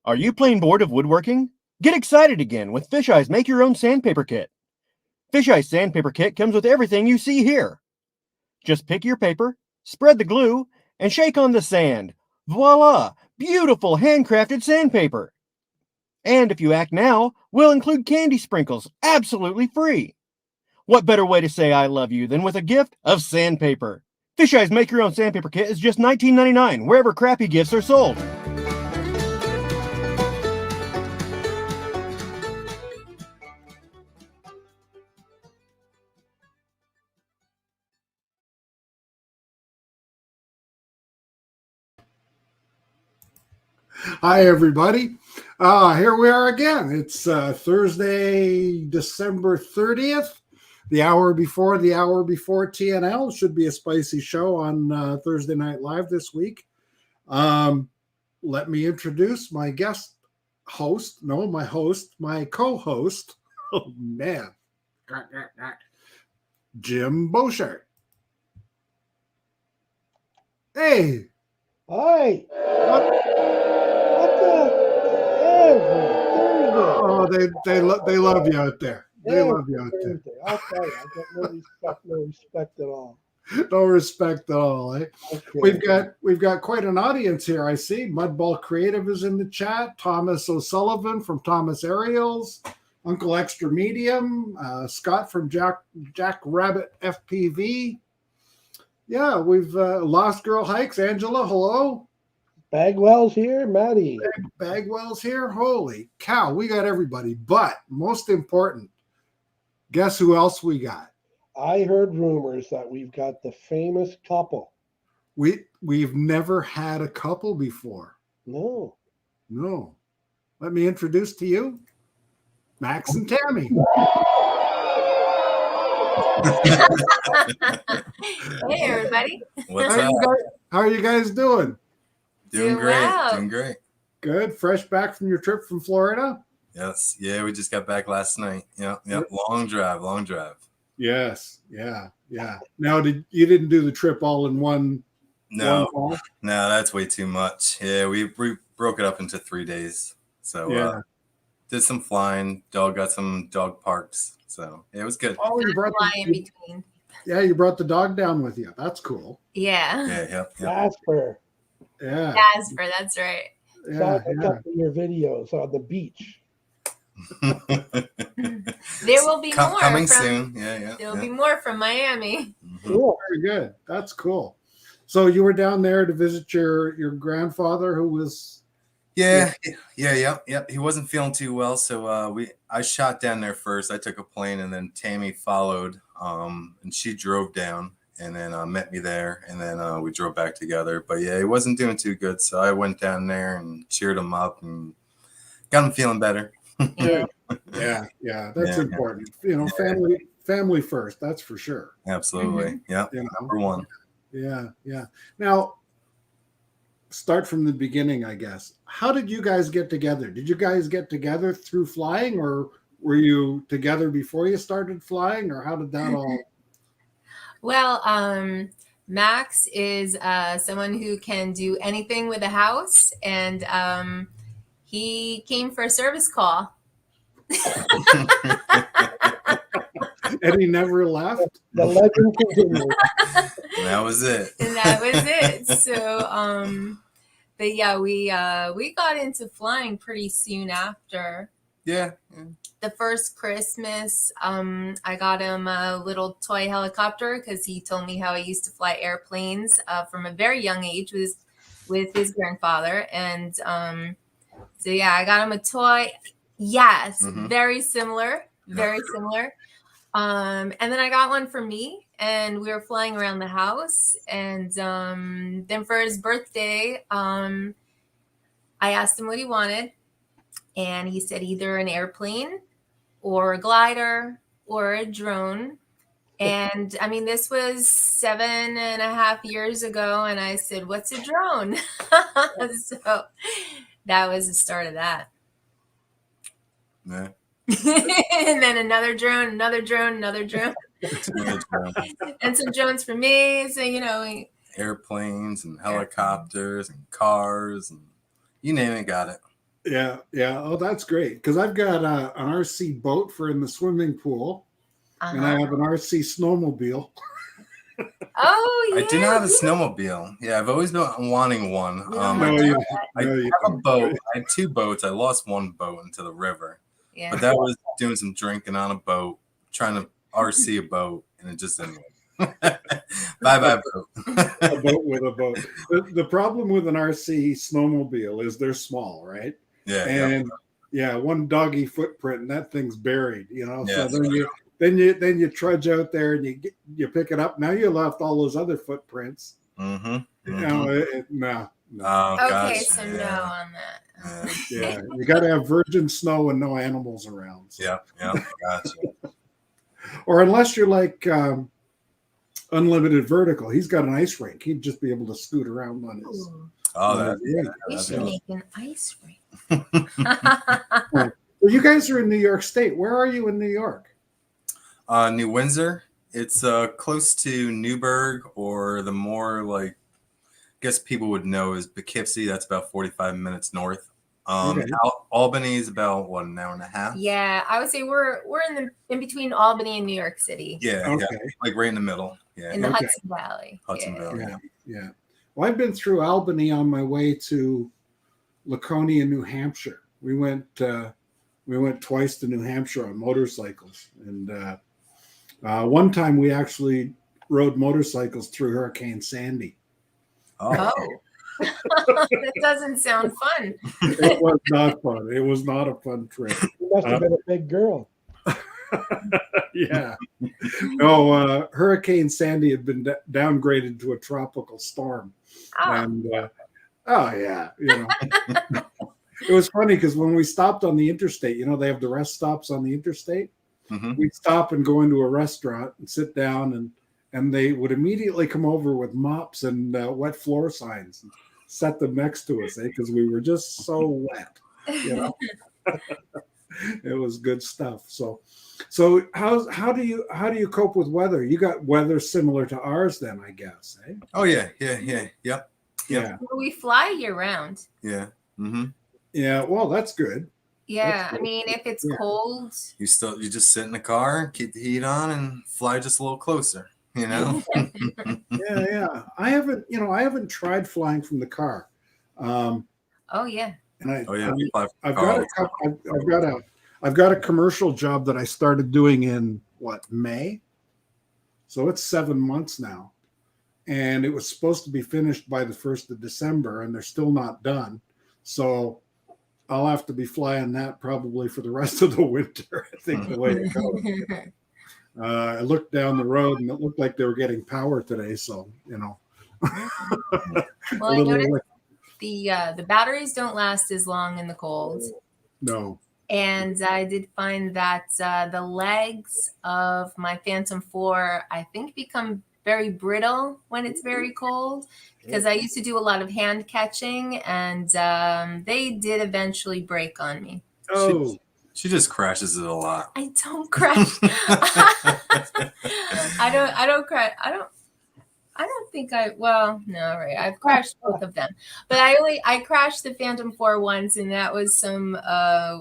Are you plain bored of woodworking? Get excited again with Fisheye's Make Your Own Sandpaper Kit. Fisheye's Sandpaper Kit comes with everything you see here. Just pick your paper, spread the glue, and shake on the sand. Voila! Beautiful handcrafted sandpaper. And if you act now, we'll include candy sprinkles absolutely free. What better way to say I love you than with a gift of sandpaper? Fisheye's Make Your Own Sandpaper Kit is just $19.99 wherever crappy gifts are sold. Hi, everybody. Here we are again. It's Thursday, December 30th, the hour before TNL. Should be a spicy show on Thursday Night Live this week. Let me introduce my my co-host. Oh, man. Jim Beauchart. Hey. Hi. Oh, they love you out there. They love you out there. I'll tell you, I got no respect at all. No respect at all, eh? Okay. We've got quite an audience here. I see Mudball Creative is in the chat. Thomas O'Sullivan from Thomas Ariels, Uncle Extra Medium, Scott from Jack Rabbit FPV. Yeah, we've Lost Girl Hikes. Angela, hello. Bagwell's here, Maddie. Bagwell's here. Holy cow, we got everybody. But most important, guess who else we got? I heard rumors that we've got the famous couple. We've never had a couple before. No. Let me introduce to you Max and Tammie. Hey, everybody. What's up? How are you guys doing? Doing great. Well. Doing great. Good. Fresh back from your trip from Florida? Yes. Yeah, we just got back last night. Yep. Long drive. Yes. Yeah. Now, you didn't do the trip all in one? No, one haul? no, that's way too much. Yeah, we broke it up into 3 days. So did some flying. Dog got some dog parks. So it was good. Oh, you brought in between. Yeah, you brought the dog down with you. That's cool. Yeah. Yeah. Jasper. Yeah. Jasper, that's right. Saw a couple of your videos on the beach. There will be more coming soon. Yeah. There will be more from Miami. Mm-hmm. Cool. Very good. That's cool. So you were down there to visit your grandfather who was... Yeah. He wasn't feeling too well, so I shot down there first. I took a plane, and then Tammie followed, and she drove down, and then met me there, and then we drove back together. But yeah, he wasn't doing too good, so I went down there and cheered him up and got him feeling better. Yeah. That's important. You know, family first. That's for sure. Absolutely. Mm-hmm. Yeah. You know? Number one. Yeah. Now, start from the beginning, I guess. How did you guys get together? Did you guys get together through flying, or were you together before you started flying, or how did that all... Well, Max is someone who can do anything with a house, and he came for a service call. And he never left? The legend continues. That was it. And that was it. So, but yeah, we got into flying pretty soon after. Yeah. The first Christmas, I got him a little toy helicopter because he told me how he used to fly airplanes from a very young age with his grandfather. And so yeah, I got him a toy. Yes, very similar. And then I got one for me, and we were flying around the house. And then for his birthday, I asked him what he wanted. And he said either an airplane or a glider or a drone. And I mean, this was 7.5 years ago. And I said, what's a drone? So that was the start of that. Yeah. And then another drone. And some drones for me. So, you know, airplanes and helicopters and cars and you name it, got it. Yeah, yeah. Oh, that's great. Because I've got an RC boat for in the swimming pool, and I Uh-huh. have an RC snowmobile. Oh I do not have a yeah. snowmobile. Yeah, I've always been wanting one. You don't No, have you, I no, you have a don't. boat. I had 2 boats. I lost one boat into the river, Yeah. but that was doing some drinking on a boat, trying to RC a boat, and it just didn't work. Bye bye boat. A boat with a boat. The problem with an RC snowmobile is they're small, right? Yeah, yeah, And yeah, one doggy footprint and that thing's buried, you know. So yeah. then you trudge out there and you pick it up. Now you left all those other footprints. Mm-hmm. You know, no. Oh, Okay, gosh. so no Yeah. on that. Yeah. Yeah, you got to have virgin snow and no animals around. So. Yeah, yeah, gotcha. Or unless you're like Unlimited Vertical, he's got an ice rink. He'd just be able to scoot around on his. Ooh, Oh, that. Yeah. we That'd should be make an ice rink. Well, you guys are in New York State. Where are you in New York? New Windsor. It's close to Newburgh, or the more like, I guess people would know is Poughkeepsie. That's about 45 minutes north. Okay. Albany is about what, an hour and a half. Yeah, I would say we're in between Albany and New York City, Yeah, Okay. yeah, like right in the middle. Yeah, in the Okay. Hudson Valley. Hudson Yeah. Valley. Yeah, yeah. Well, I've been through Albany on my way to Laconia, New Hampshire. We went twice to New Hampshire on motorcycles, and one time we actually rode motorcycles through Hurricane Sandy. Oh, Oh, that doesn't sound fun. It was not fun. It was not a fun trip. You must have been a big girl. Yeah. No, Hurricane Sandy had been downgraded to a tropical storm. Oh, And oh yeah, you know. It was funny because when we stopped on the interstate, you know, they have the rest stops on the interstate. Mhm. We'd stop and go into a restaurant and sit down, and they would immediately come over with mops and wet floor signs and set them next to us, because we were just so wet. You know, it was good stuff. So how do you cope with weather? You got weather similar to ours, then, I guess, eh? Oh yeah, yeah, yeah, yep, Yeah, we fly year round. yeah. Mm-hmm. yeah. Well, that's good. Yeah, I good. mean, if it's Yeah. cold, You just sit in the car, keep the heat on, and fly just a little closer. You know. Yeah. I haven't tried flying from the car. oh yeah. And Oh yeah, fly from I've the car got all a the time. couple, I've got a commercial job that I started doing in May. So it's 7 months now. And it was supposed to be finished by the 1st of December, and they're still not done. So I'll have to be flying that probably for the rest of the winter, I think, the way it goes. I looked down the road and it looked like they were getting power today. So, you know. Well, I noticed the batteries don't last as long in the cold. No. And I did find that the legs of my Phantom 4, I think, become very brittle when it's very cold, because I used to do a lot of hand catching, and they did eventually break on me. Oh, She just crashes it a lot. I don't crash. I don't crash. I don't think well, no, right. I've crashed both of them, but I crashed the Phantom 4 once, and that was some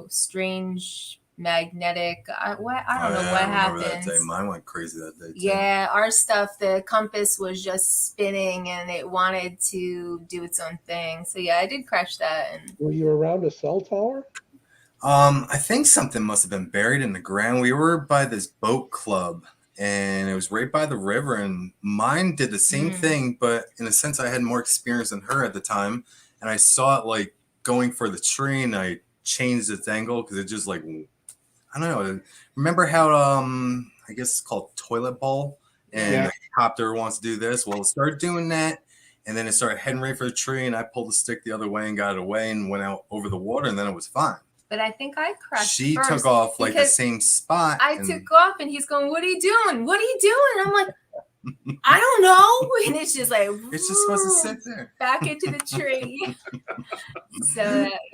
strange magnetic. I don't know what I remember that day. happened. Mine went crazy that day too. Yeah, our stuff, the compass was just spinning and it wanted to do its own thing. So yeah, I did crash that. And Were you around a cell tower? I think something must have been buried in the ground. We were by this boat club, and it was right by the river, and mine did the same thing, but in a sense I had more experience than her at the time, and I saw it like going for the tree, and I changed its angle because it just like, I don't know. Remember how I guess it's called toilet bowl, and the helicopter wants to do this? Well, it started doing that, and then it started heading right for the tree, and I pulled the stick the other way and got it away and went out over the water, and then it was fine. but I think I crashed. She first took off like the because same spot. I took off, and he's going, "What are you doing? What are you doing?" I'm like, "I don't know." And it's just like, It's just supposed to sit there. back into the tree. So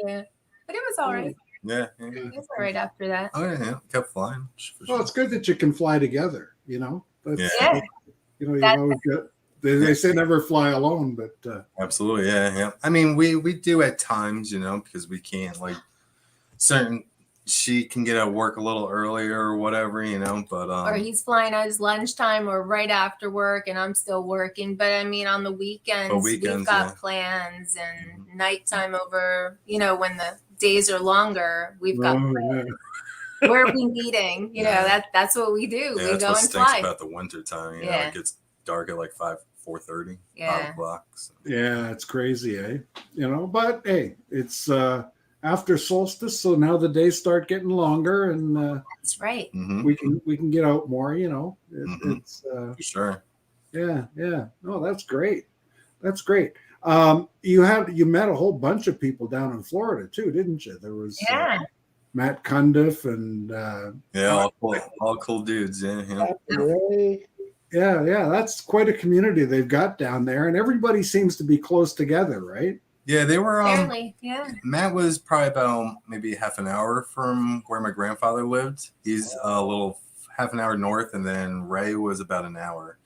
yeah, but it was all right. Yeah. It was all right after that. Oh yeah, kept flying. For well, sure. it's good that you can fly together, you know. That's, Yeah. You know, you've That's- always got They say never fly alone, but Absolutely, yeah. I mean, we do at times, because we can't she can get out of work a little earlier or whatever, but or he's flying at his lunchtime or right after work and I'm still working. But I mean, on the weekends, we've got plans, and nighttime over, when the days are longer, we've got plans. Yeah. Where are we meeting? That's what we do. Yeah, we that's go what and stinks fly. about the winter time. It gets dark at like 4:30, 5 o'clock. So. Yeah, it's crazy, eh? But hey, it's after solstice, so now the days start getting longer, and that's right. We can get out more. It's for sure. Yeah. No, that's great. That's great. You met a whole bunch of people down in Florida too, didn't you? There was Matt Cundiff and all cool dudes. Yeah. Yeah, that's quite a community they've got down there, and everybody seems to be close together, right? Yeah, they were. Fairly, yeah. Matt was probably about maybe half an hour from where my grandfather lived. He's a little half an hour north, and then Ray was about an hour.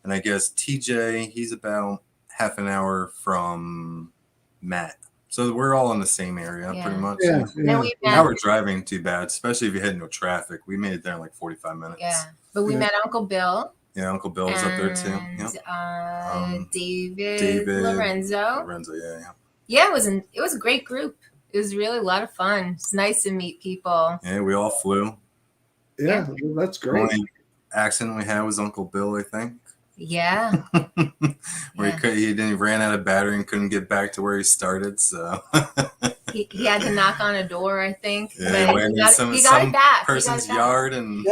And I guess TJ, he's about half an hour from Matt. So we're all in the same area, pretty much. Yeah. Now we're driving too bad, especially if you hit no traffic. We made it there in like 45 minutes. Yeah, but we met Uncle Bill. Yeah, Uncle Bill was up there too. Yep. David Lorenzo. Yeah. Yeah, it was a great group. It was really a lot of fun. It's nice to meet people. Yeah, we all flew. Yeah, that's great. The only accident we had was Uncle Bill, I think. Yeah. He ran out of battery and couldn't get back to where he started. So he had to knock on a door, I think. Yeah, but he got it back. Person's yard and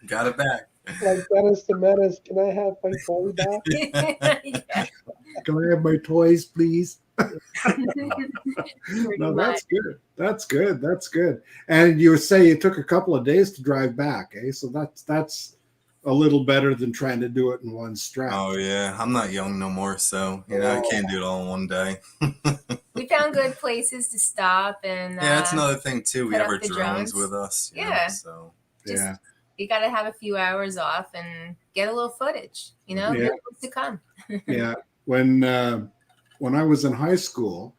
got it back. Like Dennis the Menace, can I have my toy back? Yeah. Can I have my toys, please? No, that's good. That's good. And you say it took a couple of days to drive back, eh? So that's a little better than trying to do it in one stretch. Oh yeah, I'm not young no more, so I can't do it all in one day. We found good places to stop, and that's another thing too. We have our drones with us. So you got to have a few hours off and get a little footage. To come. Yeah, when I was in high school,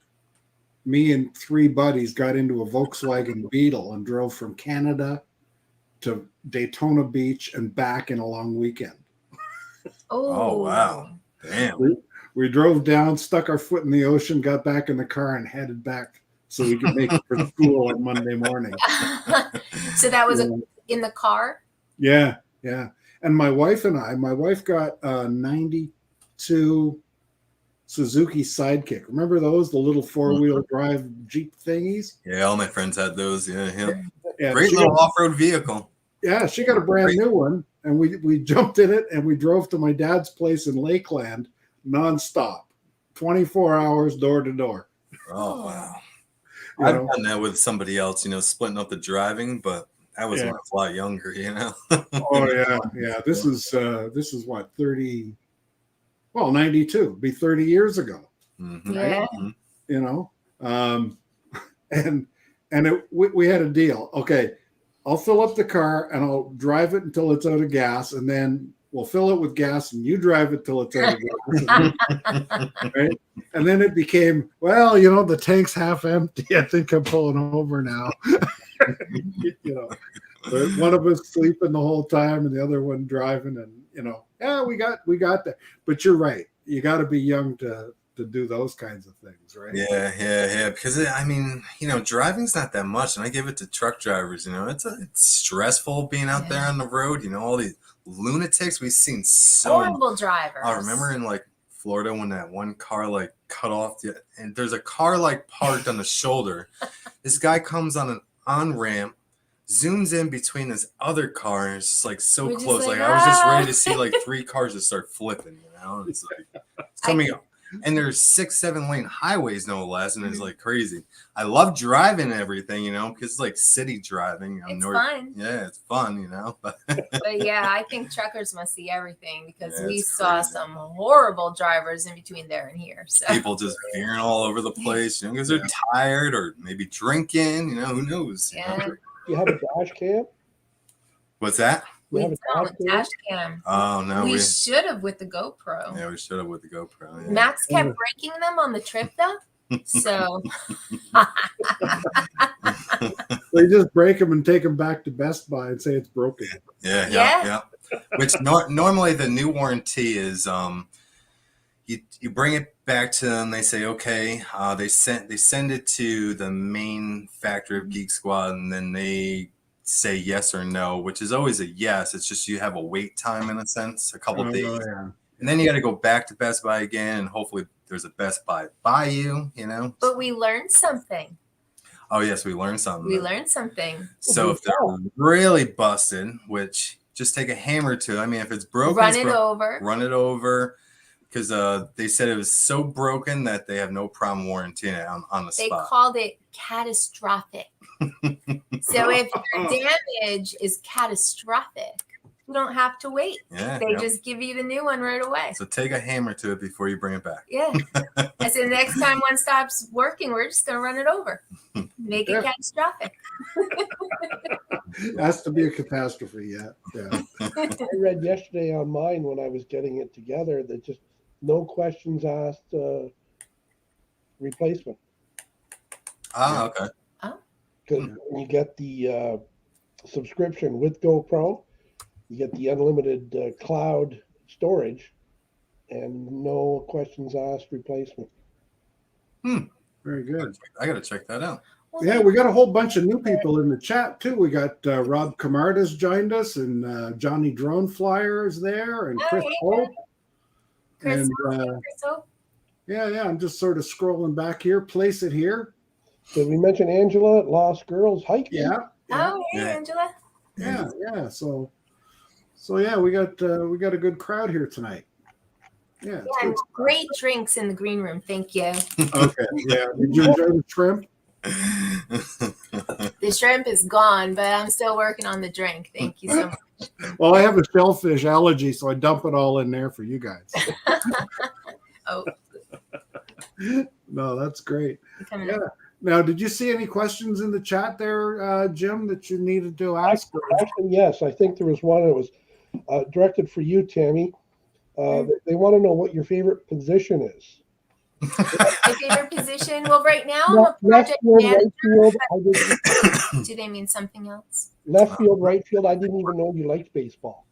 me and 3 buddies got into a Volkswagen Beetle and drove from Canada to Daytona Beach and back in a long weekend. Oh wow. Damn. We drove down, stuck our foot in the ocean, got back in the car and headed back so we could make it for school on Monday morning. So that was in the car? Yeah. And my wife got a 92 Suzuki Sidekick. Remember those? The little 4-wheel drive Jeep thingies? Yeah, all my friends had those. Yeah. Yeah, great little off-road vehicle. Yeah, she got a brand new one, and we jumped in it, and we drove to my dad's place in Lakeland nonstop, 24 hours door to door. Oh wow! I've done that with somebody else, splitting up the driving, but I was a lot younger, Oh yeah. This is what 30. Well, 92, be 30 years ago. Mm-hmm. Right? And we had a deal. Okay, I'll fill up the car and I'll drive it until it's out of gas, and then we'll fill it with gas and you drive it till it's out of gas. Right? And then it became, the tank's half empty. I think I'm pulling over now. But one of us sleeping the whole time and the other one driving, and we got that. But you're right. You got to be young to do those kinds of things, right? Yeah. Because driving's not that much, and I give it to truck drivers. It's stressful being out there on the road. All these lunatics we've seen. So horrible drivers. I remember in Florida when that one car cut off, and there's a car parked on the shoulder. This guy comes on an on-ramp, zooms in between this other car, and it's just so close. I was just ready to see 3 cars just start flipping. It's and there's 6-7 lane highways no less, and it's crazy. I love driving and everything, because it's city driving. It's fun. Yeah, it's fun, But yeah, I think truckers must see everything, because we saw some horrible drivers in between there and here. So people just veering all over the place, because they're tired or maybe drinking. Who knows? Yeah. You have a dash cam? What's that? You We have a don't. dash Dash cam. Oh no, we should have with the GoPro. yeah, we should have with the GoPro. Yeah. Max kept breaking them on the trip though. So They just break them and take them back to Best Buy and say it's broken. Yeah. Which normally the new warranty is you bring it back to them. They say okay. They send it to the main factory of Geek Squad, and then they say yes or no, which is always a yes. It's just you have a wait time in a sense, a couple days, Yeah. and then you got to go back to Best Buy again, and hopefully there's a Best Buy by you. but we learned something. Oh yes, we learned something. We learned something. So if they're really busted, which just take a hammer to. I mean, if it's broken, Run it over. Run it over, because they said it was so broken that they have no problem warranting it on the They spot. called it catastrophic. So if your damage is catastrophic, you don't have to wait. Yeah, They just give you the new one right away. So take a hammer to it before you bring it back. Yeah. I said, next time one stops working, we're just going to run it over. Make it catastrophic. Has to be a catastrophe, yeah. I read yesterday on mine when I was getting it together that just no questions asked replacement. Ah, okay. Because when you get the subscription with GoPro, you get the unlimited cloud storage and no questions asked replacement. Very good. I got to check that out. Yeah, we got a whole bunch of new people in the chat too. We got Rob Camarda's joined us, and Johnny Drone Flyer is there, and Chris Hope. Chris And Hope. yeah, I'm just sort of scrolling back here. Place it here. Did we mention Angela at Lost Girls Hiking? Yeah. Oh, hey, Yeah. Angela. Yeah. So yeah, we got a good crowd here tonight. Yeah. Yeah, and great drinks in the green room. Thank you. Okay. Yeah. Did you enjoy the shrimp? The shrimp is gone, but I'm still working on the drink. Thank you so much. Well, I have a shellfish allergy, so I dump it all in there for you guys. Oh, No, that's great. coming Yeah. up. Now, did you see any questions in the chat there, Jim, that you needed to ask? Actually, yes. I think there was one that was directed for you, Tammy. They want to know what your favorite position is. My favorite position? Well, right now I'm a Left project field, manager. right field. Do they mean something else? Left field, right field. I didn't even know you liked baseball.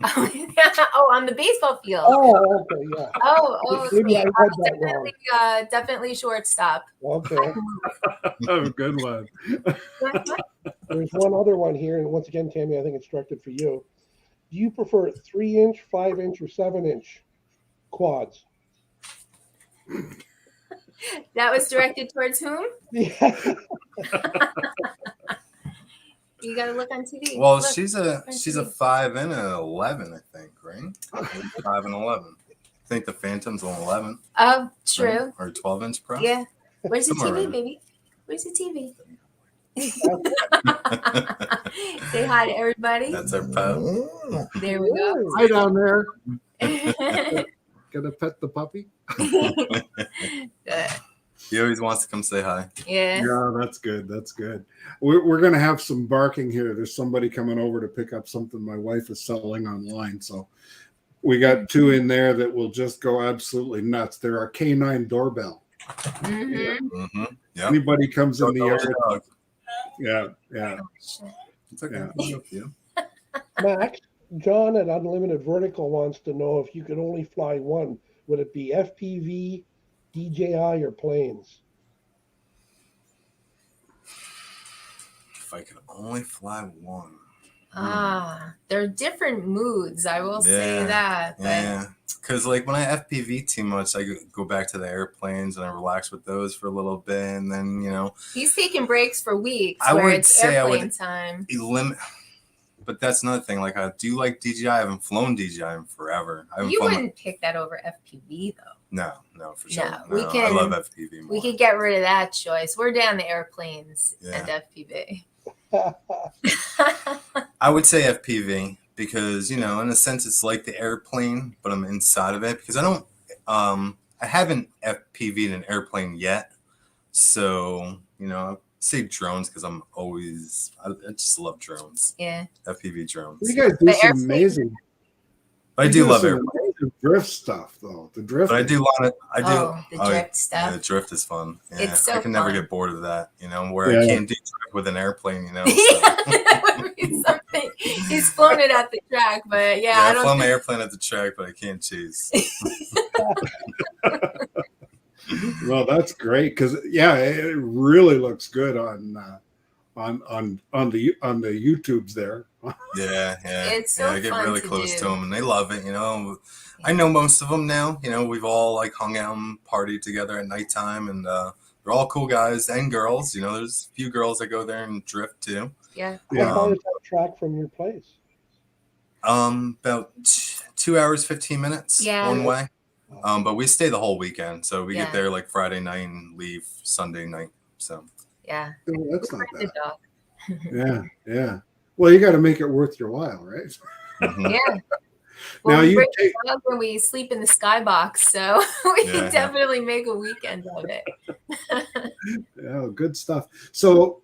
Oh, on the baseball field. Oh, okay, yeah. Oh, Maybe I okay. read that wrong. Definitely shortstop. Okay. Oh, good one. There's one other one here, and once again, Tammy, I think it's directed for you. Do you prefer 3-inch, 5-inch, or 7-inch quads? That was directed towards whom? Yeah. You got to look on TV. Well, Look. she's a 5 and an 11, I think, right? 5 and 11. I think the Phantom's an 11. Oh, true. Right? Or 12-inch Pro. Yeah. Where's the Somewhere TV, around. baby? Where's the TV? Say hi to everybody. That's our pub. There we go. Hi down there. Gonna pet the puppy? He always wants to come say hi. Yeah. Yeah, that's good. That's good. We're gonna have some barking here. There's somebody coming over to pick up something my wife is selling online. So we got two in there that will just go absolutely nuts. They're our canine doorbell. Mm-hmm. Mm-hmm. Yep. Anybody comes in the Don't know yard. the dog. Yeah. It's okay. Yeah. It's up to you. Max, John at Unlimited Vertical wants to know if you could only fly one. Would it be FPV, DJI, or planes? If I could only fly one. There are different moods. I will say Yeah. that. But Yeah. Because like when I FPV too much, I go back to the airplanes and I relax with those for a little bit, and then he's taking breaks for weeks I where would it's say I airplane would time. limit. But that's another thing. Like I do like DJI. I haven't flown DJI in forever. I haven't You flown wouldn't pick that over FPV though. No, for sure. No, we I can- love FPV more. We could get rid of that choice. We're down to airplanes Yeah. and FPV. I would say FPV because in a sense it's like the airplane, but I'm inside of it because I haven't FPV'd an airplane yet. So say drones because I just love drones. Yeah. FPV drones. You guys do But some airplane- amazing. I you do love some airplanes. amazing drift stuff, though. The drift. But I do want it. I do. Oh, the drift Yeah, stuff. the drift is fun. Yeah, It's so I can never fun. get bored of that. You know, where Yeah. I can't do drift with an airplane. You know. So. That would be something. He's flown it at the track, but yeah, I I don't fly my think airplane at the track, but I can't chase. Well, that's great because it really looks good on the YouTubes there. Yeah. It's so I get fun really to close do. to them, and they love it. You know, I know most of them now. You know, we've all like hung out and partied together at nighttime, and they're all cool guys and girls. You know, there's a few girls that go there and drift too. Yeah. How far is that track from your place? About 2 hours 15 minutes Yeah. one way. But we stay the whole weekend, so we Yeah. get there like Friday night and leave Sunday night. So Yeah. Oh, that's not The bad. dog. Yeah. Well, you got to make it worth your while, right? mhm. Yeah. Now Well, we you bring take- the dog when we sleep in the skybox, so we Yeah. definitely make a weekend of it. Yeah, good stuff. So,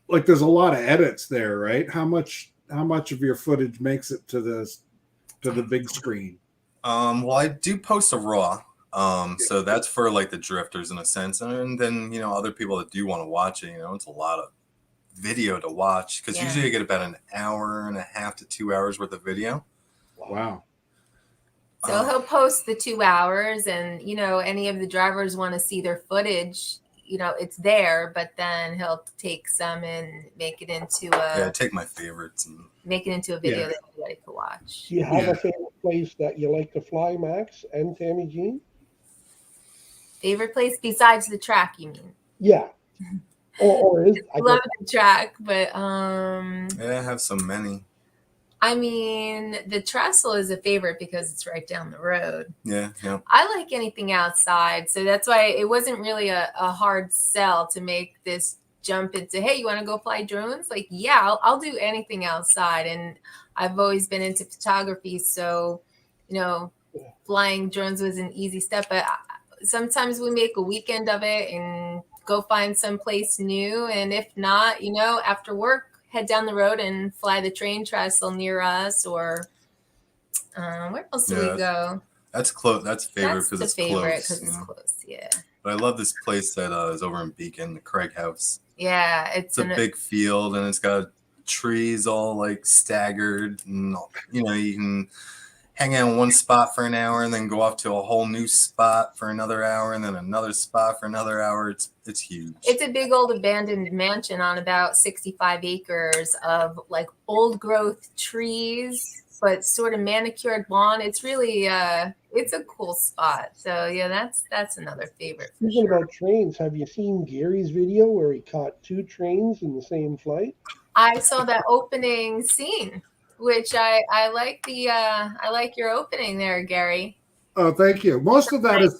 like, there's a lot of edits there, right? How much of your footage makes it to the big screen? Well, I do post a raw. So that's for like the drifters in a sense, and then other people that do want to watch it. It's a lot of video to watch because Yeah. usually I get about an hour and a half to 2 hours worth of video. Wow. So he'll post the 2 hours, and any of the drivers want to see their footage. It's there, but then he'll take some and make it into Yeah, I a take my favorites and video Yeah. that everybody can watch. Do you have Yeah. a favorite place that you like to fly, Max and Tammie Jean? Favorite place besides the track, you mean? Yeah. Or is I Love guess, the track, but yeah, I have so many. I mean, the trestle is a favorite because it's right down the road. Yeah. I like anything outside, so that's why it wasn't really a hard sell to make this jump into, hey, you want to go fly drones? Like, yeah, I'll do anything outside. And I've always been into photography, so flying drones was an easy step. But sometimes we make a weekend of it and go find someplace new, and if not, after work, head down the road and fly the train trestle near us, or where else do we go? That's close. That's favorite That's because the it's favorite close. because it's close. Yeah, But I love this place that is over in Beacon, the Craig House. yeah. It's a big field and it's got trees all like staggered, and you can hang out in one spot for an hour and then go off to a whole new spot for another hour and then another spot for another hour. It's huge. It's a big old abandoned mansion on about 65 acres of like old growth trees, but sort of manicured lawn. It's really it's a cool spot. So yeah, that's another favorite. For speaking sure. about trains, have you seen Gary's video where he caught 2 trains in the same flight? I saw that opening scene, which I like I like your opening there, Gary. Oh, thank you. Most of that is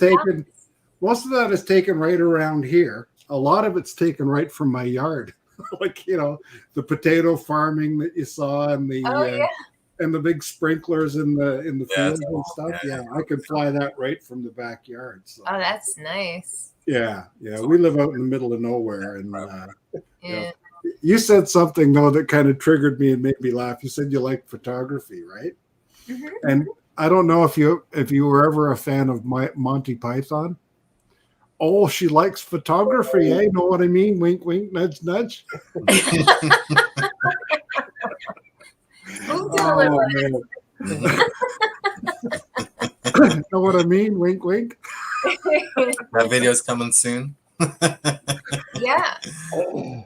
taken right around here. A lot of it's taken right from my yard, like the potato farming that you saw, and the and the big sprinklers in the fields and stuff. Yeah, I could fly that right from the backyard. So. Oh, that's nice. Yeah. We live out in the middle of nowhere, and Yeah. you said something though that kind of triggered me and made me laugh. You said you like photography, right? Mhm. And I don't know if you were ever a fan of Monty Python. Oh, she likes photography, eh? Know what I mean? Wink, wink, nudge, nudge. Oh, man. Know what I mean? Wink, wink. That video's coming soon. Yeah. Tell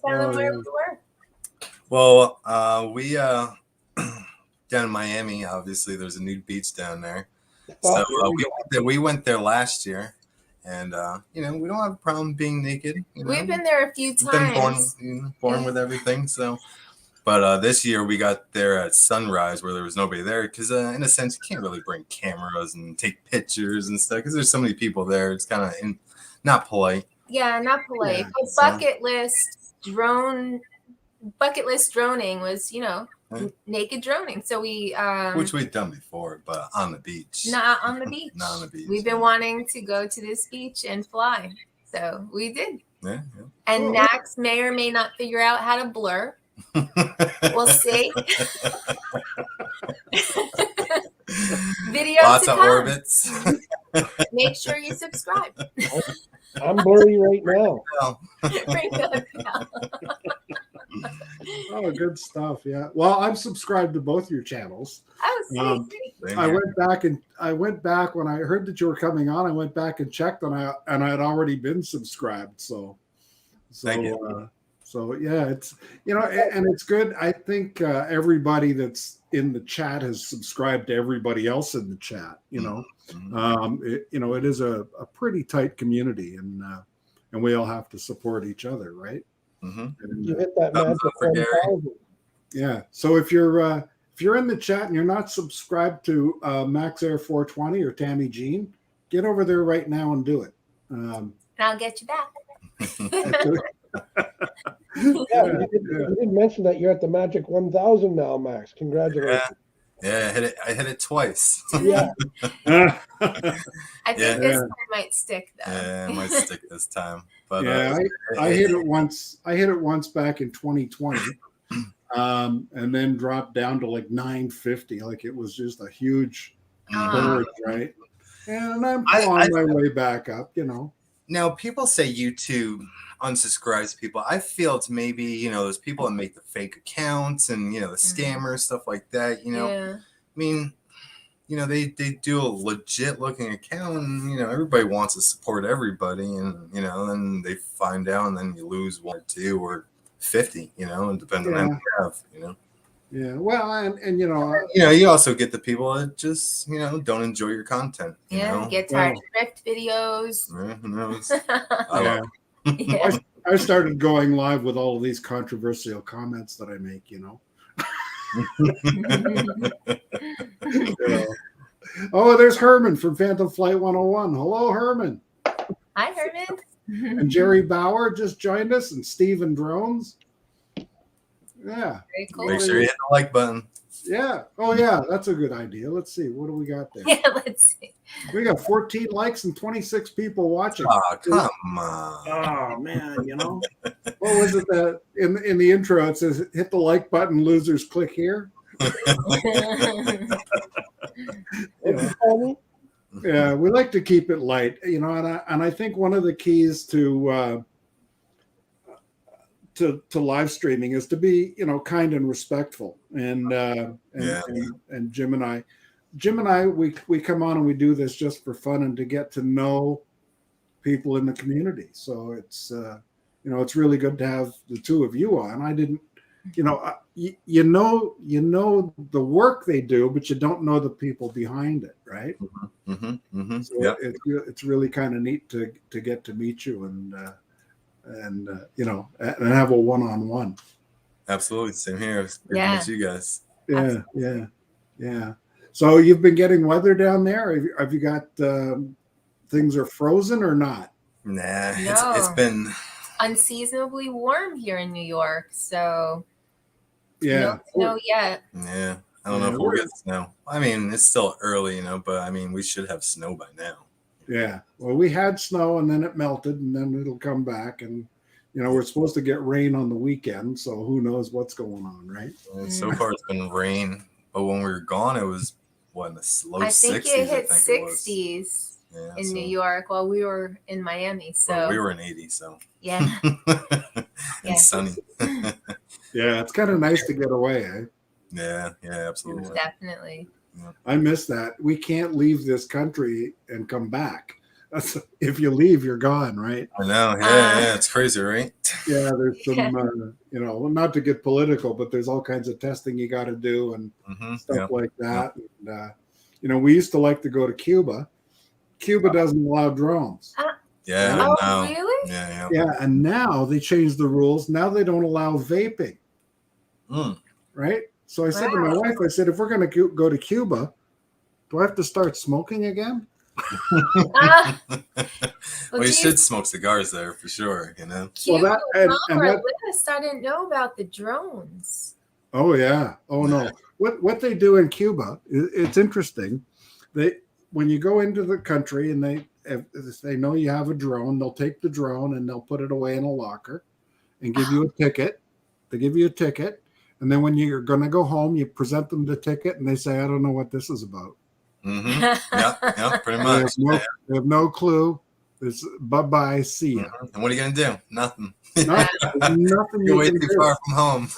them where we were. Well, we down in Miami, obviously there's a nude beach down there. So we went there last year, and we don't have a problem being naked. We've been there a few We've been times. born with everything. So, but this year we got there at sunrise where there was nobody there because, in a sense, you can't really bring cameras and take pictures and stuff because there's so many people there. It's kind of not polite. Yeah, not polite. Yeah, But bucket list droning was, naked droning. So we Which we've done before, but on the beach. not on the beach. Not on the beach. We've been wanting to go to this beach and fly. So we did. Yeah. And Oh. Max may or may not figure out how to blur. We'll see. Video Lots to of come. orbits. Make sure you subscribe. I'm blurry right now. Ring the bell. Oh, good stuff. Yeah. Well, I'm subscribed to both your channels. Oh, sweet. Same I here. went back when I heard that you were coming on. I went back and checked, and I had already been subscribed. So Thank you. So yeah, it's and it's good. I think everybody that's in the chat has subscribed to everybody else in the chat. It is a pretty tight community, and we all have to support each other, right? You And, hit that Thumbs magic up for Gary. 1,000. yeah. So if you're in the chat and you're not subscribed to Max Air 420 or Tammie Jean, get over there right now and do it. And I'll get you back. Yeah, you didn't mention that you're at the magic 1,000 now, Max. Congratulations. Yeah, I hit it twice. Yeah. I think Yeah. this one might stick though. Yeah, it might stick this time. But Yeah, I hit it once. I hit it once back in 2020, and then dropped down to like 950. Like it was just a huge surge, right? And I'm clawing my way back up. Now, people say YouTube unsubscribes people. I feel it's maybe, those people that make the fake accounts and, the scammers, stuff like that, Yeah. I mean, they do a legit looking account and, everybody wants to support everybody and, then they find out and then you lose 1 or 2 or 50, and depending on how you have, Yeah. Well, and you also get the people that just, don't enjoy your content. Get tired of thrift videos. Who knows? yeah. Yeah. I started going live with all of these controversial comments that I make. Oh, there's Herman from Phantom Flight 101. Hello, Herman. Hi, Herman. And Jerry Bauer just joined us, and Steven Drones. Yeah. Very cool. Make sure you hit the like button. Yeah. Oh, yeah. That's a good idea. Let's see. What do we got there? Yeah, let's see. We got 14 likes and 26 people watching. Oh, come on. Oh, man. What was it that in the intro it says, hit the like button, losers, click here? Yeah, we like to keep it light, and I think one of the keys to live streaming is to be, kind and respectful. And Jim and I, we come on and we do this just for fun and to get to know people in the community. So it's it's really good to have the two of you on. I didn't, you know the work they do, but you don't know the people behind it, right? So it's really kind of neat to get to meet you and have a one-on-one. Absolutely, same here. It's great to meet you guys. Yeah. So you've been getting weather down there? Have you got things are frozen or not? Nah, No. it's been unseasonably warm here in New York, so yeah, no snow yet. Yeah, I don't know if we'll get snow. I mean, it's still early, but I mean, we should have snow by now. Yeah, well, we had snow and then it melted and then it'll come back, and we're supposed to get rain on the weekend, so who knows what's going on, right? So far, it's been rain, but when we were gone, it was in the low 60s. I think it hit 60s in New York while we were in Miami. So well, we were in 80, so yeah, it's sunny. Yeah, it's kind of nice to get away, eh? Yeah, absolutely. Definitely. Yeah. I miss that. We can't leave this country and come back. If you leave, you're gone, right? I know. Yeah, it's crazy, right? Yeah, there's some, not to get political, but there's all kinds of testing you got to do and stuff like that. And, we used to like to go to Cuba. Cuba doesn't allow drones. Yeah. Oh, really? Yeah, and now they changed the rules. Now they don't allow vaping. Right? So I said to my wife, I said, if we're going to go to Cuba, do I have to start smoking again? Well, you should smoke cigars there for sure, Cuba was on our list. I didn't know about the drones. Oh, yeah. Oh, no. What they do in Cuba, it's interesting. when you go into the country and if they know you have a drone, they'll take the drone and they'll put it away in a locker and give you a ticket. They give you a ticket. And then when you're going to go home, you present them the ticket and they say, I don't know what this is about. Mm-hmm. Yeah, pretty They much. they have no clue. It's bye-bye, see ya. Mm-hmm. And what are you going to do? Nothing. Nothing You're you way can too do. far from home.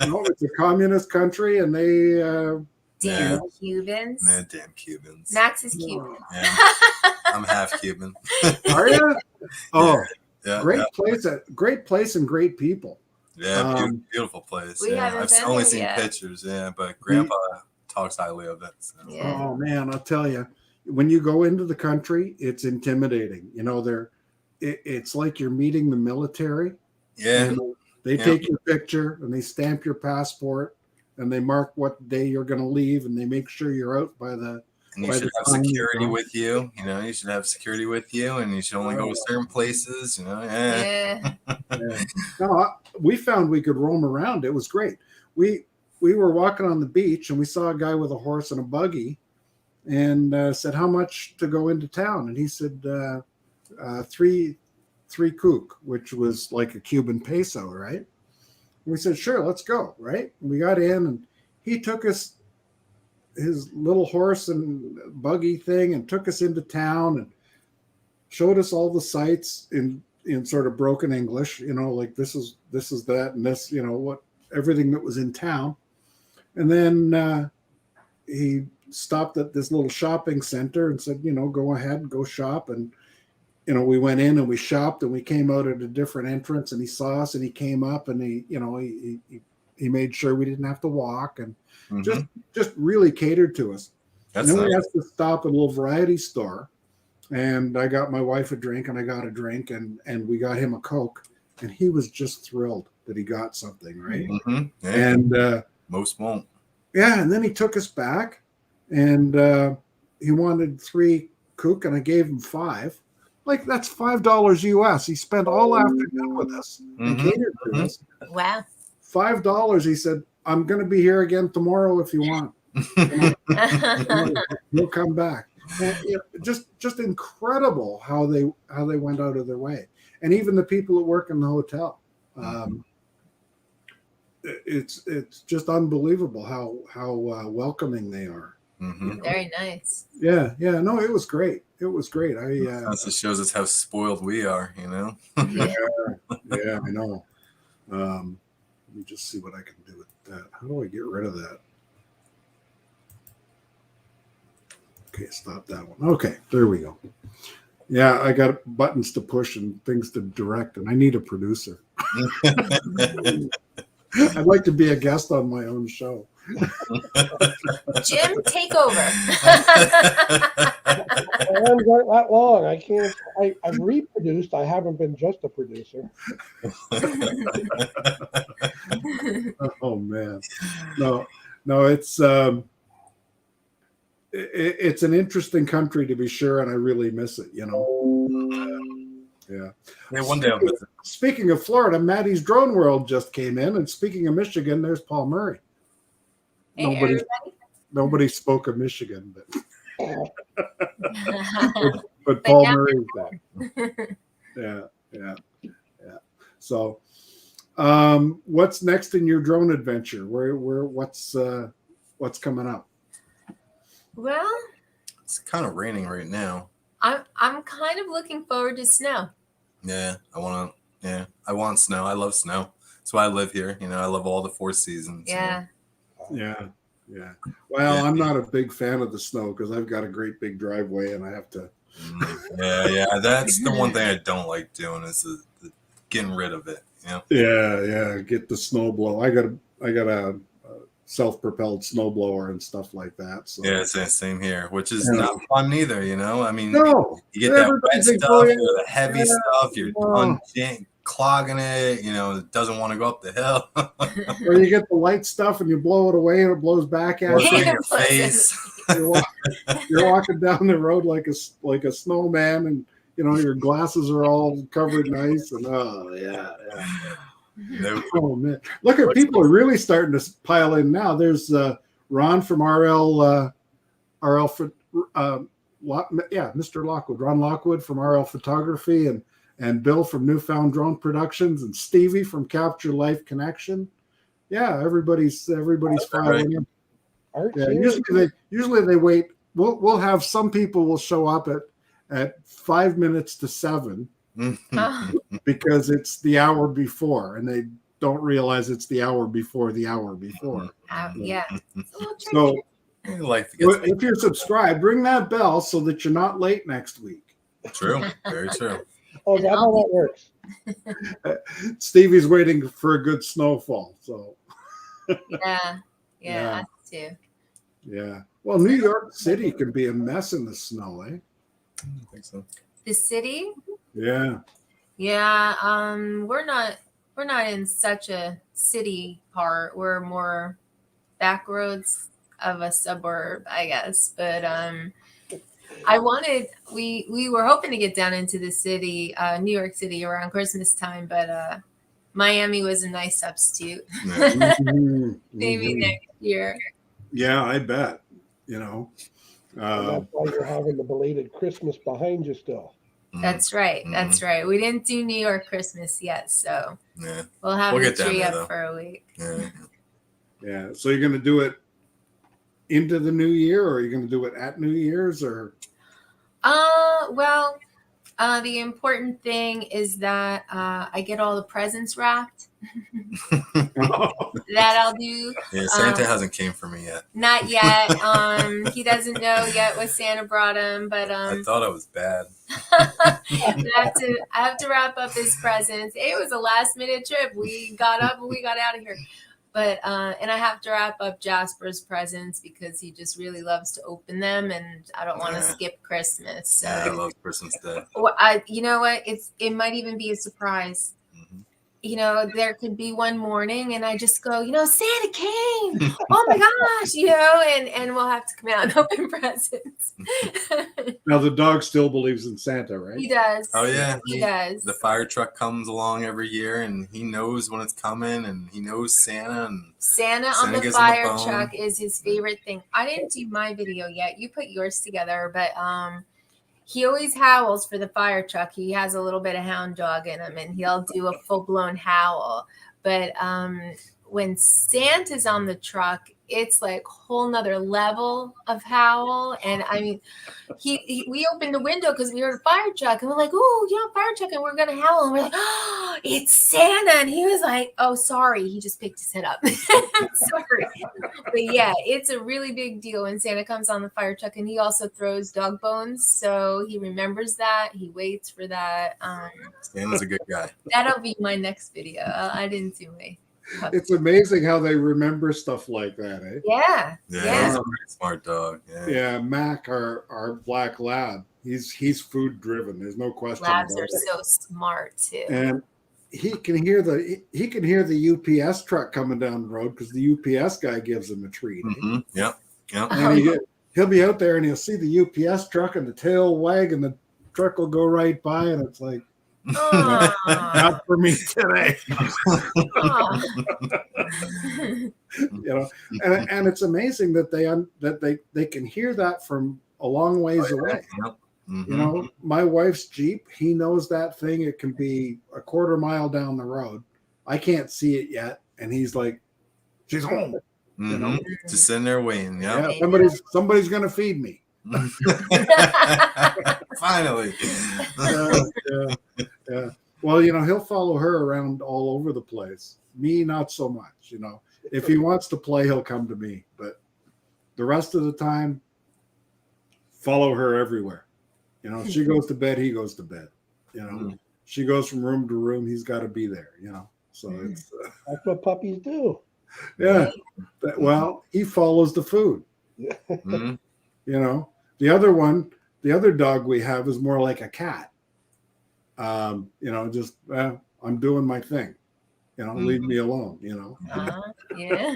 No, it's a communist country, and they Damn Cubans. Yeah, damn Cubans. Max is Cuban. Yeah. I'm half Cuban. are you? Oh, Yeah, great yeah. place and great people. Yeah, beautiful place. We Yeah, haven't I've been only there seen yet. pictures. Yeah, but Grandpa talks highly of it. So. Yeah. Oh man, I'll tell you, when you go into the country, it's intimidating. You know, it's like you're meeting the military. Yeah. And they take your picture and they stamp your passport and they mark what day you're going to leave and they make sure you're out by the. And you should have security with you. You know, you should have security with you, and you should only go to certain places. You know, Yeah. No, we found we could roam around. It was great. We were walking on the beach and we saw a guy with a horse and a buggy, and said, "How much to go into town?" And he said, three kook, which was like a Cuban peso, right? And we said, "Sure, let's go." Right? And we got in, and he took us. His little horse and buggy thing and took us into town and showed us all the sights in sort of broken English, you know, like this is that and this, you know, what everything that was in town. And then he stopped at this little shopping center and said, you know, go ahead, go shop. And, you know, we went in and we shopped and we came out at a different entrance and he saw us and he came up and he, you know, he made sure we didn't have to walk and just really catered to us. That's and then nice. we had to stop at a little variety store, and I got my wife a drink and I got a drink and we got him a Coke, and he was just thrilled that he got something, right? Mm-hmm. Yeah. And most won't. Yeah, and then he took us back and he wanted 3 kook and I gave him 5. Like that's $5 US. He spent all afternoon with us and catered to us. Wow. $5. He said, I'm going to be here again tomorrow if you want. We'll come back. And, you know, just incredible how they went out of their way, and even the people that work in the hotel. It's just unbelievable how welcoming they are. Mm-hmm. Very nice. Yeah. No, it was great. It was great. That just shows us how spoiled we are, you know. Yeah, I know. Let me just see what I can do with that. How do I get rid of that? Okay, stop that one. Okay, there we go. Yeah, I got buttons to push and things to direct, and I need a producer. I'd like to be a guest on my own show. Jim, take over. I haven't got that long. I can't. I've reproduced. I haven't been just a producer. Oh man, no, it's an interesting country to be sure, and I really miss it. You know. Yeah. One day I'll visit. Speaking of Florida, Maddie's Drone World just came in, and speaking of Michigan, there's Paul Murray. Hey, Nobody spoke of Michigan, but but Paul Murray's back. Yeah. So, what's next in your drone adventure? What's coming up? Well, It's kind of raining right now. I'm kind of looking forward to snow. Yeah, I want snow. I love snow. That's why I live here. You know, I love all the 4 seasons. Yeah. Yeah. Well, I'm not a big fan of the snow because I've got a great big driveway and I have to. Yeah. That's the one thing I don't like doing is the getting rid of it. You know? Yeah. Get the snow blow. I got a self-propelled snowblower and stuff like that. So. Yeah, it's the same here, which is not fun either. You know, I mean, no, you get that wet stuff, the heavy stuff. You're clogging it. You know, it doesn't want to go up the hill. Or you get the light stuff and you blow it away and it blows back at you. In your face. You're walking down the road like a snowman, and you know your glasses are all covered in ice. And yeah. Oh man! Look at people are really starting to pile in now. There's Ron from RL Mr. Lockwood, Ron Lockwood from RL Photography, and Bill from Newfound Drone Productions, and Stevie from Capture Life Connection. Yeah, everybody's filing in. Yeah, usually they wait. We'll have some people will show up at 5 minutes to 7 because it's the hour before, and they don't realize it's the hour before the hour before. Yeah. So if you're subscribed, ring that bell so that you're not late next week. True. Very true. Oh, that's how that works. Stevie's waiting for a good snowfall. So Yeah, us too. Yeah. Well, New York City can be a mess in the snow, eh? I don't think so. The city? Yeah. Yeah. We're not in such a city part. We're more back roads of a suburb, I guess. But we were hoping to get down into the city, New York City, around Christmas time, but Miami was a nice substitute. Yeah. Maybe next year. Yeah, I bet. You know. And that's why you're having the belated Christmas behind you still. That's right. That's right. We didn't do New York Christmas yet, so we'll have the tree up for a week. Yeah. So you're going to do it into the new year, or are you going to do it at New Year's, or? Well, the important thing is that I get all the presents wrapped. That I'll do. Yeah, Santa hasn't came for me yet. Not yet. He doesn't know yet what Santa brought him, but I thought it was bad. I have to wrap up his presents. It was a last minute trip. We got up and we got out of here. But and I have to wrap up Jasper's presents because he just really loves to open them, and I don't want to skip Christmas. So. Yeah, I love Christmas Day. Well, you know what? It might even be a surprise. You know, there could be one morning and I just go, Santa came. Oh my gosh, and we'll have to come out and open presents. Now the dog still believes in Santa, right? He does. Oh yeah, he does. The fire truck comes along every year, and he knows when it's coming, and he knows Santa. And Santa on the fire truck is his favorite thing. I didn't do my video yet. You put yours together, but he always howls for the fire truck. He has a little bit of hound dog in him, and he'll do a full-blown howl. But when Santa's on the truck, it's like a whole nother level of howl. And I mean, we opened the window because we heard a fire truck, and we're like, "Oh, fire truck!" And we're gonna howl, and we're like, "Oh, it's Santa!" And he was like, "Oh, sorry," he just picked his head up. Sorry, but yeah, it's a really big deal when Santa comes on the fire truck, and he also throws dog bones, so he remembers that. He waits for that. Santa's a good guy. That'll be my next video. I didn't do my. It's amazing how they remember stuff like that, eh? Yeah. He's a pretty smart dog. Yeah, Mac, our black lab, he's food driven. There's no question. Labs are so smart too. And he can hear the UPS truck coming down the road because the UPS guy gives him a treat. Mm-hmm. Yep. And he'll be out there and he'll see the UPS truck and the tail wag and the truck will go right by, and it's like, not for me today. And it's amazing that they can hear that from a long ways away. My wife's Jeep, he knows that thing. It can be a quarter mile down the road. I can't see it yet, and he's like, "She's home." Just sitting there waiting. Yeah, somebody's gonna feed me. Finally. Yeah. Well, he'll follow her around all over the place. Me, not so much. If he wants to play, he'll come to me. But the rest of the time, follow her everywhere. If she goes to bed, he goes to bed. She goes from room to room, he's got to be there. So it's that's what puppies do. Yeah. Well, he follows the food. The other dog we have is more like a cat. I'm doing my thing. Leave me alone. Yeah.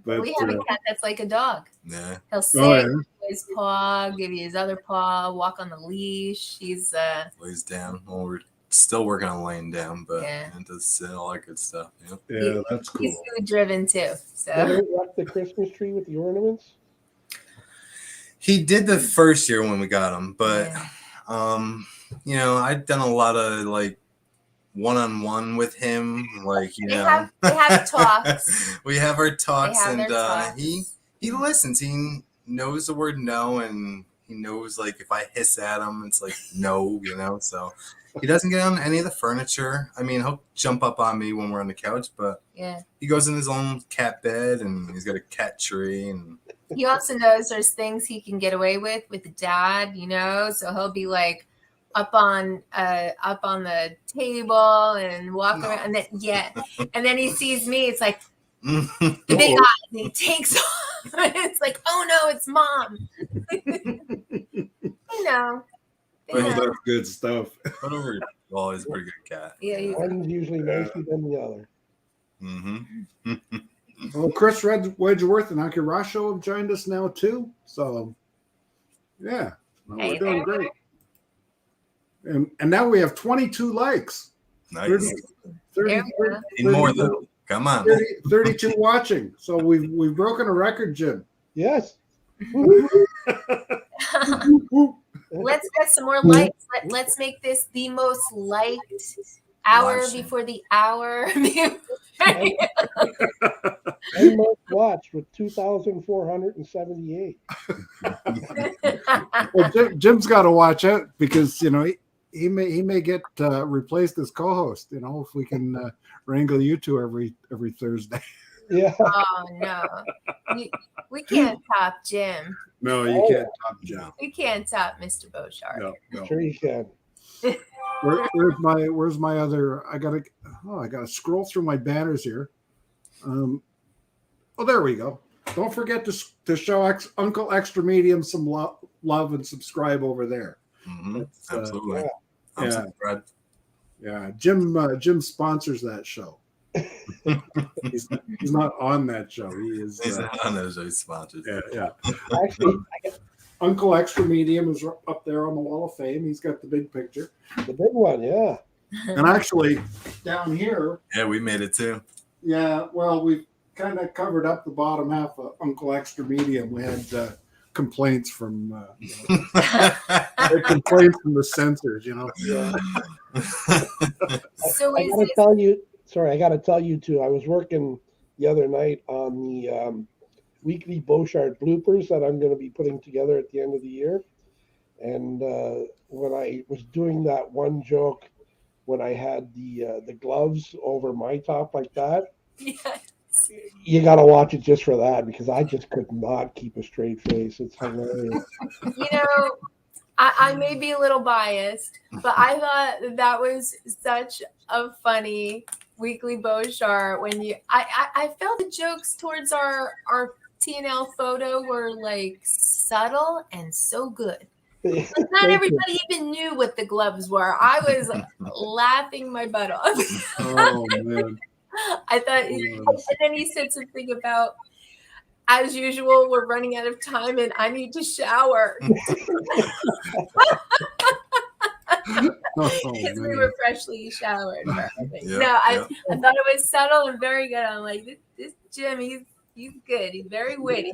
But we have a cat that's like a dog. Yeah. He'll sit, his paw, give you his other paw, walk on the leash. He's lays down. Well, we're still working on laying down, but it does sit, all that good stuff. Yeah, that's cool. He's food driven too. So Did they wrap the Christmas tree with the ornaments? He did the first year when we got him, but Yeah. you know, I'd done a lot of like one-on-one with him, like, you They know. have talks. We have our They talks, have and their talks. he listens. He knows the word no, and he knows, like, if I hiss at him, it's like no, you know. So he doesn't get on any of the furniture. I mean, he'll jump up on me when we're on the couch, but Yeah. he goes in his own cat bed, and he's got a cat tree, and He also knows there's things he can get away with the dad, you know. So he'll be like up on the table and walk around, and then he sees me. It's like the big eyes, and he takes off. It's like, oh no, it's mom. You know. But he- That's good stuff. but overall, he's a pretty good cat. Yeah, he's One's usually nicer than the other. Mm-hmm. Well, Chris Wedgeworth and Akirasho have joined us now too. So, yeah, well, Hey we're doing there. great. And now we have 22 likes. Nice. 30, There we go. Need more though. Come on. 32 watching. So we've broken a record, Jim. Yes. Let's get some more likes. Let's make this the most liked hour Watching. before the hour. And most watched with 2,478. Well, Jim's got to watch out because he may get replaced as co-host. You know, if we can wrangle you two every Thursday. Yeah. Oh no, we can't top Jim. No, you can't top Jim. We can't top Mr. Beauchard. No. Sure you can. Where's my other? I gotta scroll through my banners here. Oh, there we go. Don't forget to show Uncle Extra Medium some love and subscribe over there. Mm-hmm. Absolutely. I'm yeah. subscribed. Yeah, Jim sponsors that show. he's not on that show. He is. He's on those sponsors. Yeah. Actually, Uncle Extra Medium is up there on the wall of fame. He's got the big picture. the big one, yeah. And actually, down here, Yeah, we made it too. yeah, well, we've kind of covered up the bottom half of Uncle Extra Medium. We had complaints from complaints from the censors, you know. Yeah. So I is gotta this, tell you, I gotta tell you too. I was working the other night on the weekly Beauchard bloopers that I'm going to be putting together at the end of the year. And when I was doing that one joke, when I had the gloves over my top like that, you got to watch it just for that, because I just could not keep a straight face. It's hilarious. you know, I may be a little biased, but I thought that was such a funny weekly Beauchard when I felt the jokes towards our TNL photo were like subtle and so good. Like not everybody even knew what the gloves were. I was laughing my butt off. Oh man! I thought, and then he said something about, as usual, we're running out of time and I need to shower. Because we were freshly showered. Yeah, No, I thought it was subtle and very good. I'm like, this Jim, he's good. He's very witty.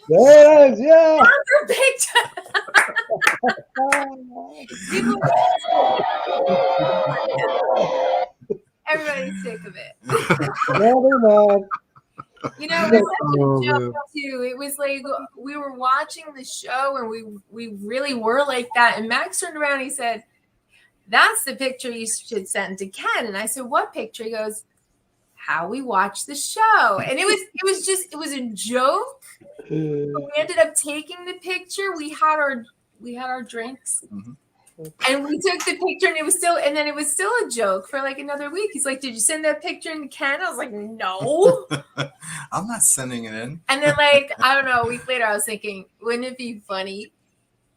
There it is, yeah. Picture. Everybody's sick of it. No, they're not. You know, it was such a joke too. It was like we were watching the show and we really were like that. And Max turned around and he said, "That's the picture you should send to Ken." And I said, "What picture?" He goes, "How we watch the show." And it was a joke. We ended up taking the picture. We had our drinks. Mm-hmm. And we took the picture, and it was still a joke for like another week. He's like, "Did you send that picture in Ken?" I was like, "No." I'm not sending it in. And then, like, I don't know, a week later, I was thinking, wouldn't it be funny?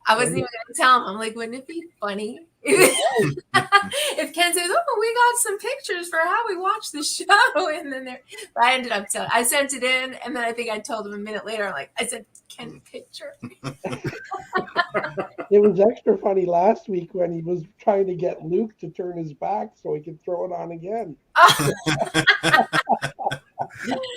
I wasn't even going to tell him. I'm like, wouldn't it be funny if Ken says, "Oh, we got some pictures for how we watch the show," and then I ended up telling. I sent it in, and then I think I told him a minute later. I'm like, I sent Ken a picture. It was extra funny last week when he was trying to get Luke to turn his back so he could throw it on again.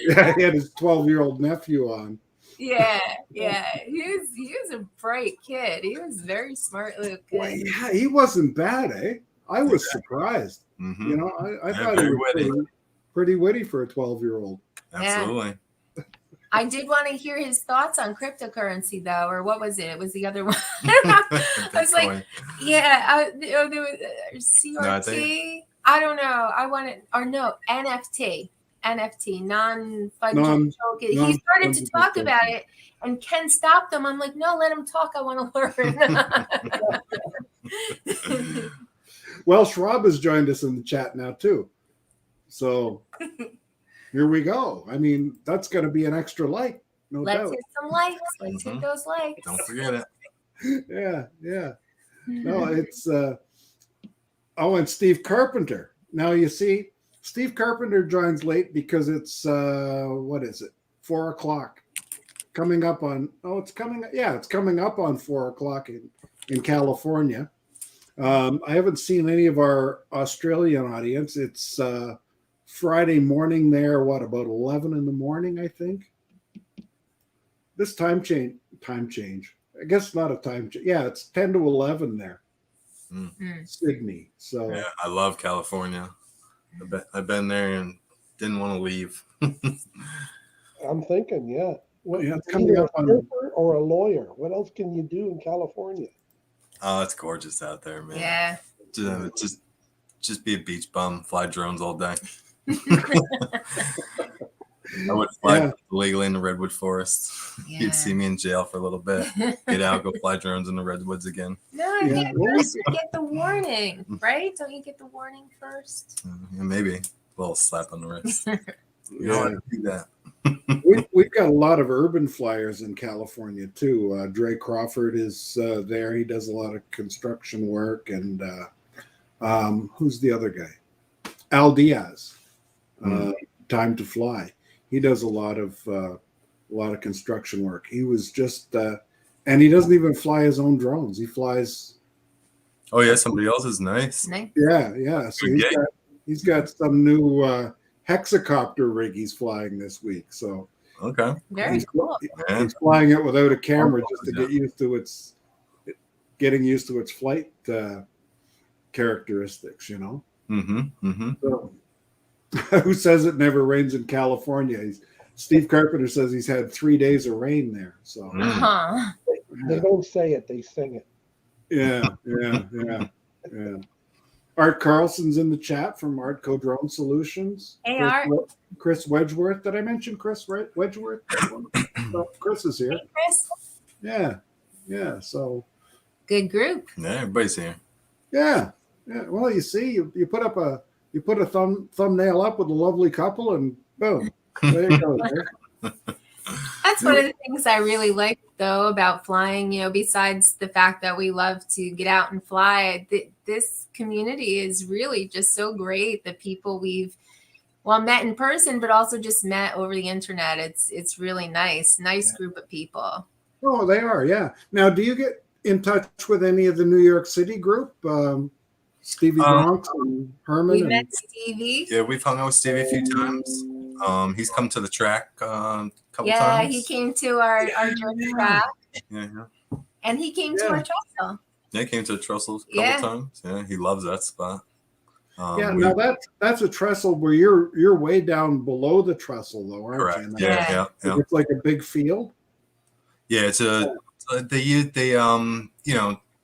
Yeah, he had his 12-year-old nephew on. Yeah, yeah. He was a bright kid. He was very smart little Well, kid. yeah, he wasn't bad, eh? I was surprised. Mm-hmm. You know, I Yeah, thought he very was witty. pretty witty for a 12-year-old. Absolutely. I did want to hear his thoughts on cryptocurrency, though, or what was it? It was the other one. I was like, Bitcoin. yeah, there was CRT. No, I think- I don't know. I wanted, or no, NFT, non-fungible Non- token. He started to non-fungible talk token. about it, and Ken stopped him. I'm like, no, let him talk. I want to learn. Welsh Rob has joined us in the chat now too. So here we go. I mean, that's going to be an extra like, no Let's doubt. hit some likes. Let's hit those likes. Don't forget it. Yeah. No, it's and Steve Carpenter. Now you see, Steve Carpenter joins late because it's what is it? 4 o'clock. Coming up on it's coming up on 4 o'clock in California. I haven't seen any of our Australian audience. It's Friday morning there, about 11 in the morning, I think. This time change. I guess not a time change. Yeah, it's 10 to 11 there. Sydney. So Yeah, I love California. I've been there and didn't want to leave. I'm thinking, yeah. it's coming Either up a on. surfer or a lawyer. What else can you do in California? Oh, it's gorgeous out there, man. Yeah. Just be a beach bum, fly drones all day. I would fly illegally in the redwood forest. Yeah. You'd see me in jail for a little bit. Get out, go fly drones in the redwoods again. No, I think first you get the warning, right? Don't you get the warning first? Yeah, maybe a little slap on the wrist. You Yeah. don't want to do that. We've got a lot of urban flyers in California too. Dre Crawford is there. He does a lot of construction work, and who's the other guy? Al Diaz. Time to Fly. He does a lot of construction work. He was just, and he doesn't even fly his own drones. He flies. Oh yeah, somebody else is nice. Nice. Yeah. So he's got some new hexacopter rig he's flying this week. So Okay. Very cool. he's flying it without a camera just to get used to its flight characteristics. You know. Mm-hmm. So, who says it never rains in California? Steve Carpenter says he's had 3 days of rain there. So Uh-huh. They don't say it, they sing it. yeah. Art Carlson's in the chat from Artco Drone Solutions. Hey, Art. Chris Wedgeworth. Did I mention Chris Wedgeworth? So Chris is here. Hey, Chris. Yeah. So Good group. Yeah, everybody's here. yeah. Well, you see, you put a thumbnail up with a lovely couple, and boom, there you go. That's one of the things I really like, though, about flying. Besides the fact that we love to get out and fly, this community is really just so great. The people we've met in person, but also just met over the internet. It's really nice group of people. Oh, they are, yeah. Now, do you get in touch with any of the New York City group? Stevie Bronx and Herman? We met Stevie. Yeah, we've hung out with Stevie a few times. He's come to the track a couple Yeah, times. he came to our journey track, Yeah. and he came to our trestle. Yeah, he came to the trestle a couple times. Yeah, he loves that spot. Now that's a trestle where you're way down below the trestle, though, aren't correct. you? Yeah. It's like a big field. Yeah,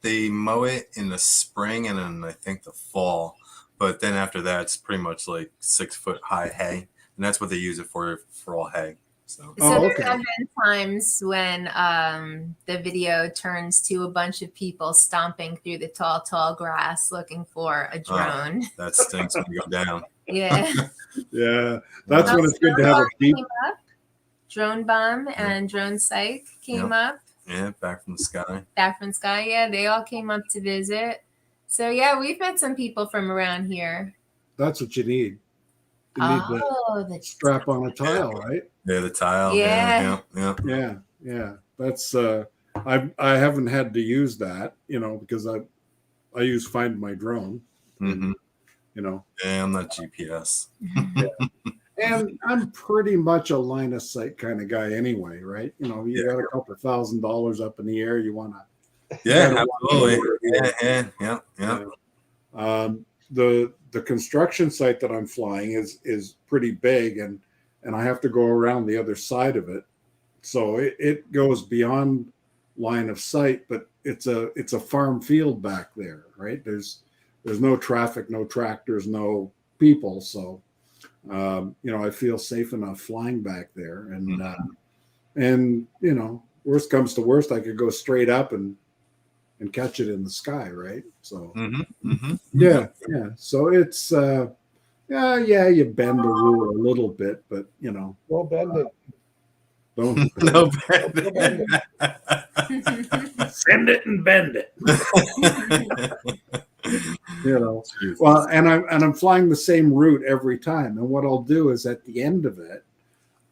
they mow it in the spring and then I think the fall, but then after that it's pretty much like 6 foot high hay, and that's what they use it for all hay. So there have been times when the video turns to a bunch of people stomping through the tall grass looking for a drone. That stinks when you go down. Yeah. Yeah, that's when it's good to have a beep. Drone Bomb and Drone Psych came up. Yeah, back from the sky. Yeah, they all came up to visit. So yeah, we've met some people from around here. That's what you need. You need the strap on a tile, right? Yeah, the tile. Yeah. Yeah. That's I haven't had to use that, because I use Find My Drone. Mm-hmm. Yeah, I'm not GPS. And I'm pretty much a line of sight kind of guy anyway, right? You know, you got a couple $1,000 up in the air, you want to. Yeah, absolutely. Yeah. The construction site that I'm flying is pretty big, and I have to go around the other side of it, so it goes beyond line of sight, but it's a farm field back there, right? There's no traffic, no tractors, no people, so I feel safe enough flying back there, and worst comes to worst, I could go straight up and catch it in the sky, right? So yeah. So it's you bend the rule a little bit, but Well, bend it. don't No bend send it and bend it. Well, and I'm flying the same route every time, and what I'll do is at the end of it,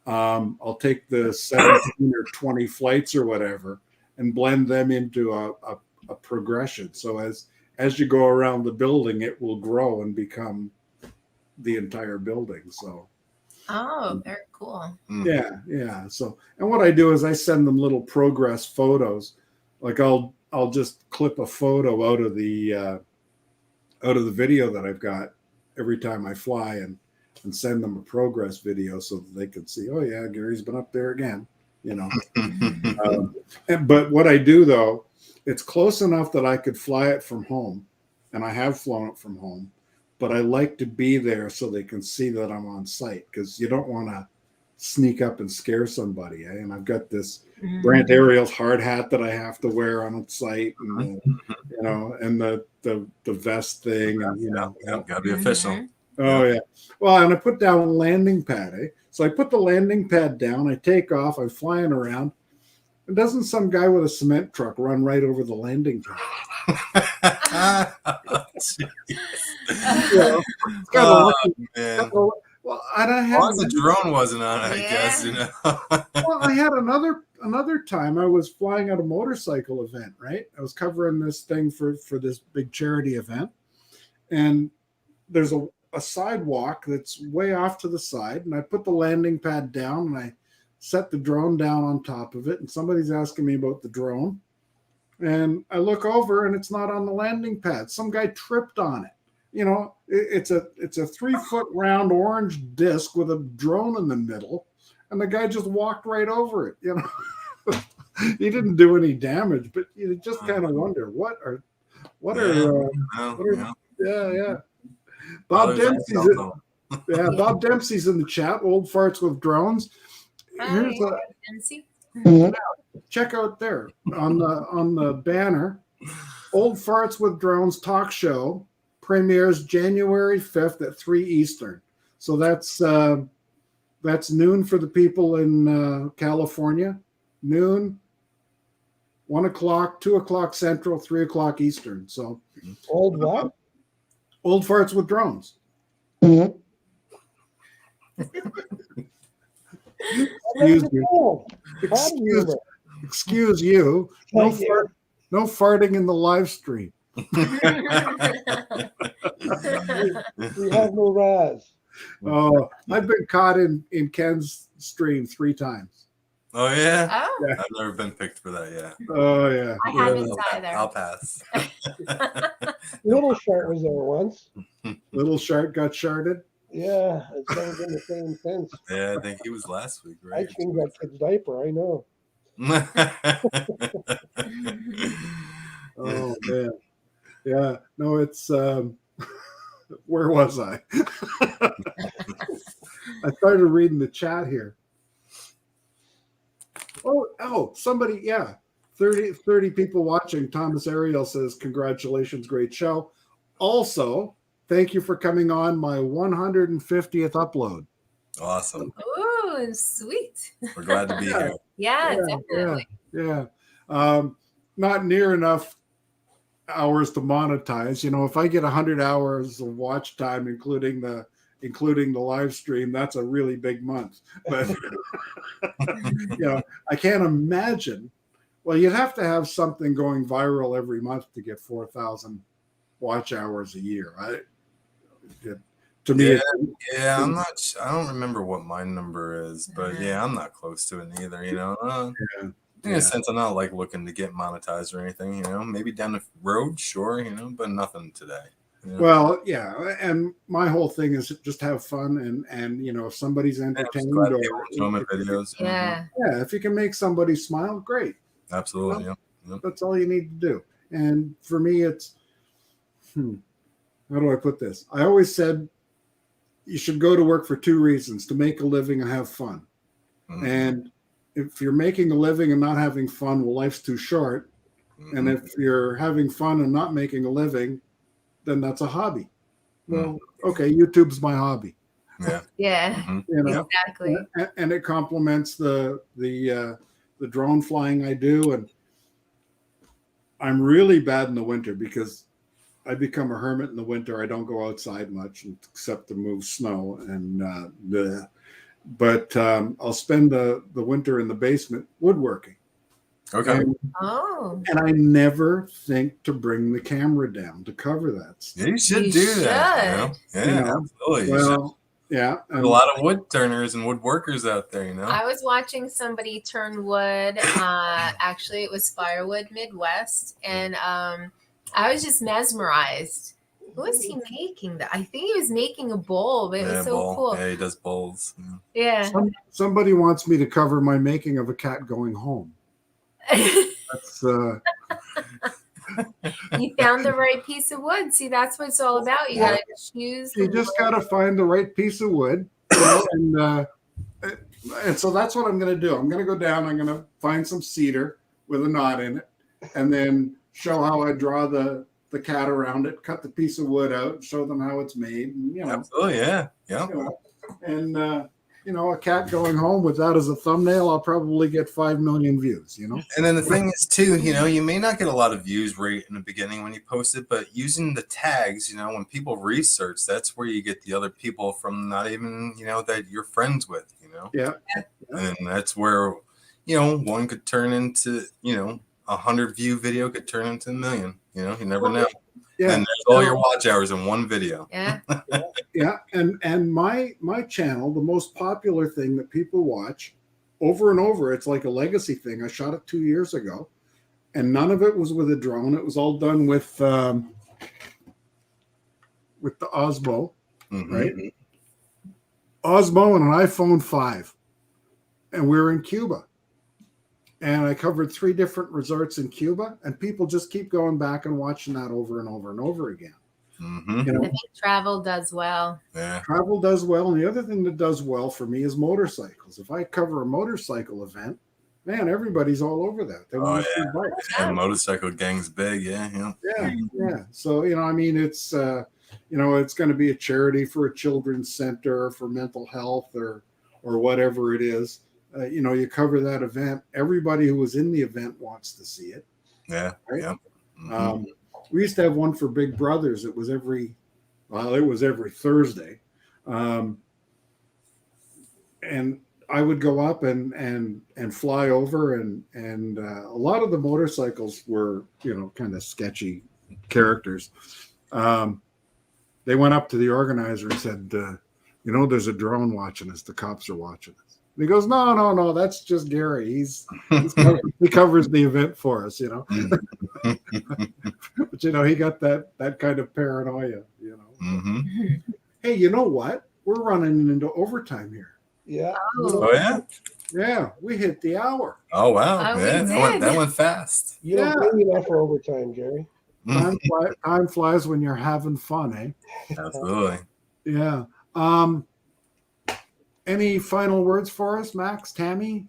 I'll take the 17 or 20 flights or whatever and blend them into a progression. So as you go around the building, it will grow and become the entire building. So Oh, very cool. yeah. So, and what I do is I send them little progress photos. Like I'll just clip a photo out of the video that I've got every time I fly and send them a progress video so that they can see, oh yeah, Gary's been up there again, but what I do though, it's close enough that I could fly it from home, and I have flown it from home, but I like to be there so they can see that I'm on site, because you don't want to sneak up and scare somebody. And I've got this Brant Aerials hard hat that I have to wear on site, and and the vest thing, and gotta be official. Oh yeah. Well, and I put down a landing pad, So I put the landing pad down, I take off, I'm flying around. And doesn't some guy with a cement truck run right over the landing pad? Well, and I had the drone wasn't on, I guess, Well, I had another time I was flying at a motorcycle event, right? I was covering this thing for this big charity event, and there's a sidewalk that's way off to the side, and I put the landing pad down and I set the drone down on top of it, and somebody's asking me about the drone, and I look over and it's not on the landing pad. Some guy tripped on it. It's a 3-foot round orange disc with a drone in the middle, and the guy just walked right over it. He didn't do any damage, but you just kind of wonder what are Bob Dempsey's Bob Dempsey's in the chat. Old farts with drones. Hi, Dempsey. Check out there on the banner. Old Farts with Drones talk show premieres January 5th at 3 Eastern. So that's noon for the people in California. Noon, 1 o'clock, 2 o'clock Central, 3 o'clock Eastern. So old what? Old Farts with Drones. Excuse you. No farting in the live stream. We have no rise. Oh, I've been caught in Ken's stream 3 times. Oh yeah? Oh. I've never been picked for that yet. Oh yeah. I haven't either. I'll pass. Little Shark was there once. Little Shark got sharded. Yeah, it's never been the same since. Yeah, I think he was last week, right? I changed that kid's diaper, I know. Oh man. Yeah. No, it's where was I? I started reading the chat here. Oh, somebody, yeah. 30 people watching. Thomas Ariel says, congratulations, great show. Also, thank you for coming on my 150th upload. Awesome. Oh, sweet. We're glad to be here. Yeah, definitely. Yeah. Not near enough hours to monetize. If I get 100 hours of watch time, including the live stream, that's a really big month. But I can't imagine. Well, you'd have to have something going viral every month to get 4,000 watch hours a year. To me, Yeah, yeah, I'm not. I don't remember what my number is, but yeah, I'm not close to it either. In a sense, I'm not like looking to get monetized or anything. Maybe down the road, sure. But nothing today. Well, yeah, and my whole thing is just have fun, and if somebody's entertained glad or people enjoy my videos. Yeah. yeah, if you can make somebody smile, great. Absolutely. Yep. That's all you need to do. And for me, it's how do I put this? I always said you should go to work for two reasons: to make a living and have fun. Mhm. And if you're making a living and not having fun, well, life's too short. And if you're having fun and not making a living, then that's a hobby. Well, okay, YouTube's my hobby. Yeah. Yeah. Mhm. Exactly. And it complements the drone flying I do. And I'm really bad in the winter because I become a hermit in the winter. I don't go outside much except to move snow but I'll spend the winter in the basement woodworking. Okay. And I never think to bring the camera down to cover that stuff. Yeah, you should do that. Yeah, absolutely. Well, yeah. There's a lot of wood turners and woodworkers out there, I was watching somebody turn wood. Actually, it was Firewood Midwest, and I was just mesmerized. Who was he making that? I think he was making a bowl, but it was so cool. Yeah, he does bowls. Yeah. Somebody wants me to cover my making of a cat going home. That's You found the right piece of wood. See, that's what it's all about. You gotta choose. You just gotta find the right piece of wood, and so that's what I'm gonna do. I'm gonna go down. I'm gonna find some cedar with a knot in it, and then show how I draw the cat around it. Cut the piece of wood out, show them how it's made. And, absolutely, yeah. And a cat going home with that as a thumbnail, I'll probably get 5 million views, And then the thing is too, you may not get a lot of views right in the beginning when you post it, but using the tags, when people research, that's where you get the other people from not even, that you're friends with, Yeah. And that's where, one could turn into, 100 view video could turn into 1 million, you never know. Yeah. And there's all your watch hours in one video. Yeah. Yeah. And my channel, the most popular thing that people watch over and over, it's like a legacy thing. I shot it 2 years ago, and none of it was with a drone. It was all done with the Osmo, right? Osmo and an iPhone 5. And we were in Cuba. And I covered 3 different resorts in Cuba, and people just keep going back and watching that over and over and over again. I think travel does well. Yeah. Travel does well. And the other thing that does well for me is motorcycles. If I cover a motorcycle event, man, everybody's all over that. They want to see bikes. Yeah, motorcycle gang's big. Yeah. So, it's, it's going to be a charity for a children's center for mental health or whatever it is. You cover that event. Everybody who was in the event wants to see it. Yeah. Right? Yeah. We used to have one for Big Brothers. It was every Thursday. And I would go up and fly over and a lot of the motorcycles were, kind of sketchy characters. They went up to the organizer and said, there's a drone watching us. The cops are watching us. And he goes, no, that's just Gary. He covers the event for us, But he got that kind of paranoia, Hey, you know what? We're running into overtime here. Yeah. Oh yeah. Yeah, we hit the hour. Oh wow. Oh, Yeah, we that went fast. You don't bring enough for overtime, Gary. Time flies when you're having fun, eh? Absolutely. Yeah. Any final words for us, Max, Tammie?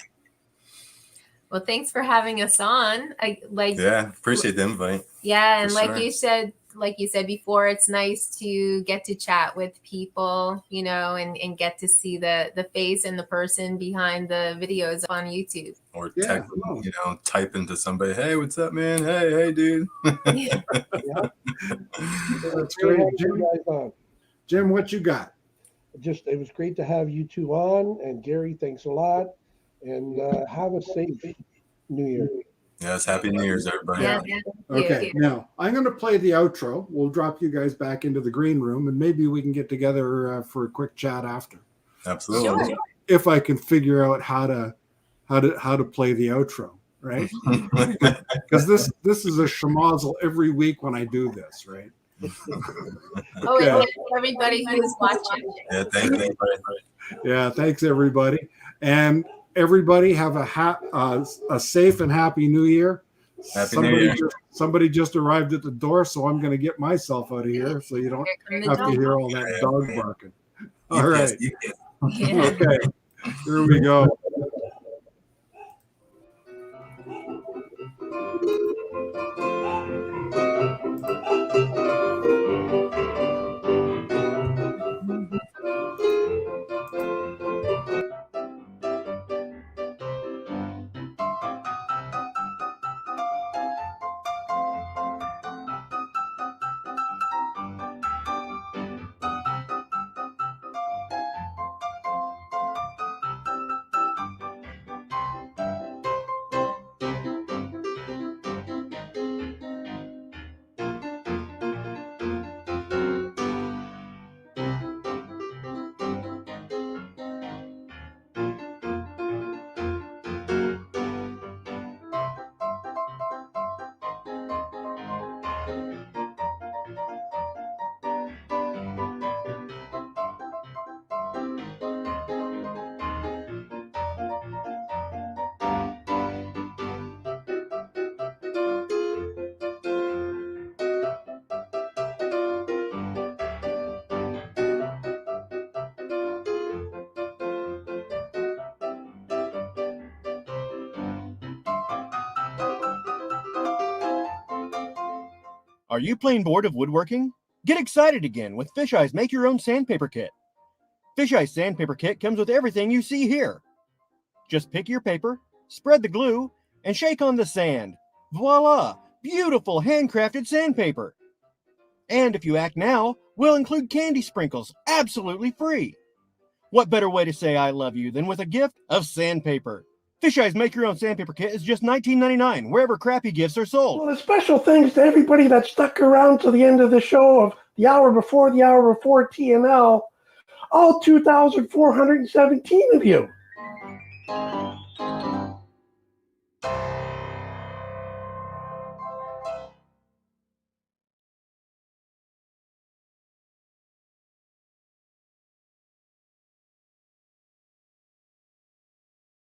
Well, thanks for having us on. Appreciate the invite. Yeah, and For sure. like you said before, it's nice to get to chat with people, and get to see the face and the person behind the videos on YouTube. Or type into somebody, hey, what's up, man? Hey, dude. That's great. Jim, what you got? It was great to have you two on, and Gary, thanks a lot, and have a safe New Year. Yes, happy New Year's, everybody. Yeah. Okay, now I'm going to play the outro. We'll drop you guys back into the green room, and maybe we can get together for a quick chat after. Absolutely. Sure. If I can figure out how to play the outro, right? Because this is a schmozzle every week when I do this, right? Oh, Okay. and everybody who's watching. Yeah, thank you. Yeah, thanks everybody, and everybody have a safe and happy New Year. Happy New Year. Somebody just arrived at the door, so I'm going to get myself out of here, so you don't have to hear all that dog barking. All right. Yeah. Okay. Here we go. Are you plain bored of woodworking? Get excited again with Fisheye's Make Your Own Sandpaper Kit. Fisheye's Sandpaper Kit comes with everything you see here. Just pick your paper, spread the glue, and shake on the sand. Voila! Beautiful handcrafted sandpaper. And if you act now, we'll include candy sprinkles absolutely free. What better way to say I love you than with a gift of sandpaper? Fisheye's Make Your Own Sandpaper Kit is just $19.99 wherever crappy gifts are sold. Well, a special thanks to everybody that stuck around to the end of the show of the hour before TNL, all 2,417 of you.